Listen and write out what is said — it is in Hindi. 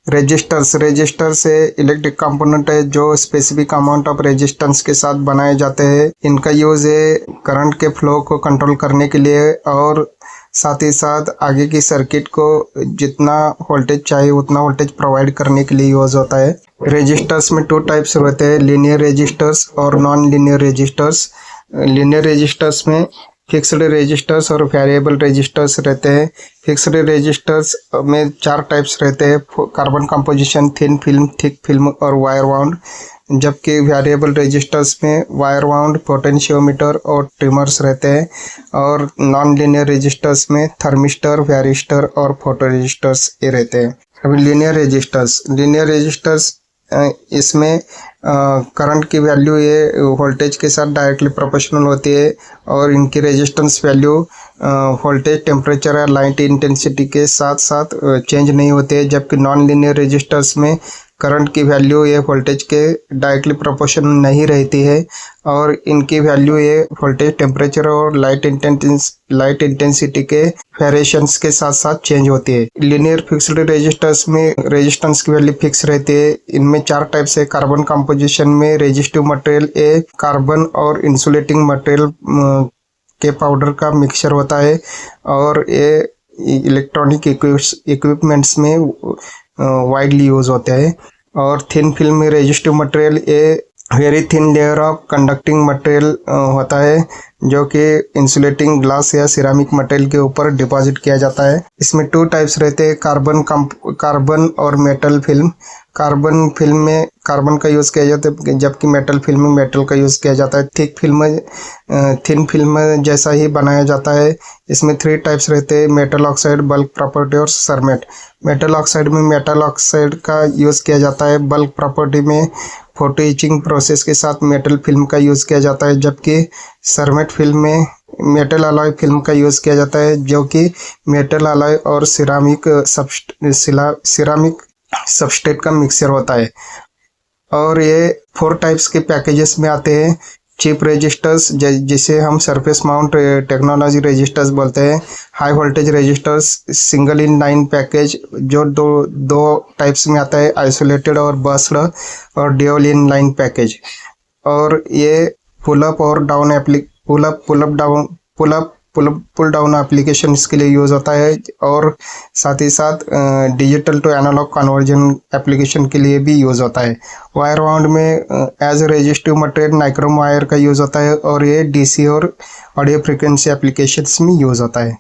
रेजिस्टर से इलेक्ट्रिक कंपोनेंट है जो स्पेसिफिक अमाउंट ऑफ रेजिस्टेंस के साथ बनाए जाते हैं। इनका यूज है करंट के फ्लो को कंट्रोल करने के लिए और साथ ही साथ आगे की सर्किट को जितना वोल्टेज चाहिए उतना वोल्टेज प्रोवाइड करने के लिए यूज होता है। रेजिस्टर्स में 2 टाइप्स होते हैं, लीनियर रेजिस्टर्स और non linear resistors. Linear resistors में फिक्स्ड रेजिस्टर्स और वेरिएबल रेजिस्टर्स रहते हैं। फिक्स्ड रेजिस्टर्स में 4 टाइप्स रहते हैं, carbon composition, thin film, thick film और वायर वाउंड। जबकि वेरिएबल रेजिस्टर्स में वायर वाउंड, पोटेंशियोमीटर और ट्रिमर्स रहते हैं। और नॉन लीनियर रेजिस्टर्स में थर्मिस्टर, वैरिस्टर और फोटो रेजिस्टर्स ये रहते हैं। अभी लीनियर रेजिस्टर्स इसमें करंट की वैल्यू ये वोल्टेज के साथ डायरेक्टली प्रोपोर्शनल होती है और इनकी रेजिस्टेंस वैल्यू वोल्टेज, टेम्परेचर या लाइट इंटेंसिटी के साथ साथ चेंज नहीं होते हैं। जबकि नॉन लीनियर रेजिस्टर्स में करंट की वैल्यू ये वोल्टेज के डायरेक्टली प्रोपोर्शनल नहीं रहती है और इनकी वैल्यू ये वोल्टेज, टेम्परेचर और लाइट इंटेंसिटी के वेरिएशंस के साथ साथ चेंज होती है। लीनियर फिक्स्ड रेजिस्टर्स में रेजिस्टेंस की वैल्यू फिक्स रहती है। इनमें 4 टाइप से कार्बन कंपोजिशन में रेजिस्टिव मटेरियल ए कार्बन और इंसुलेटिंग मटेरियल के पाउडर का मिक्सचर होता है और ये इलेक्ट्रॉनिक इक्विपमेंट्स में वाइडली यूज होते हैं। और थिन फिल्म में रेजिस्टिव मटेरियल ये very thin layer of conducting material होता है जो कि इंसुलेटिंग ग्लास या सिरामिक मटेरियल के ऊपर डिपॉजिट किया जाता है। इसमें 2 टाइप्स रहते हैं, कार्बन और मेटल फिल्म। कार्बन फिल्म में कार्बन का यूज़ किया जाता है जबकि मेटल फिल्म में मेटल का यूज़ किया जाता है। थिन फिल्म जैसा ही बनाया जाता है। इसमें 3 टाइप्स रहते हैं, मेटल ऑक्साइड, बल्क प्रॉपर्टी और सरमेट। मेटल ऑक्साइड में मेटल ऑक्साइड का यूज़ किया जाता है। बल्क प्रॉपर्टी में फोटो इचिंग प्रोसेस के साथ मेटल फिल्म का यूज़ किया जाता है। जबकि सरमेट फिल्म में मेटल अलॉय फिल्म का यूज़ किया जाता है जो कि मेटल अलॉय और सिरामिक सबस्ट्रेट का मिक्सचर होता है। और ये 4 टाइप्स के पैकेजेस में आते हैं। चिप रेजिस्टर्स जिसे हम सरफेस माउंट टेक्नोलॉजी रेजिस्टर्स बोलते हैं। High voltage resistors single in line package जो दो टाइप्स में आता है, आइसोलेटेड और बस्ड, और ड्यूल इन लाइन पैकेज। और ये पुल डाउन एप्लीकेशन के लिए यूज़ होता है और साथ ही साथ digital to analogue conversion application के लिए भी यूज़ होता है। वायर वाउंड में as resistive material nichrome wire का यूज़ होता है और ये डीसी और ऑडियो फ्रीक्वेंसी एप्लीकेशंस में यूज़ होता है।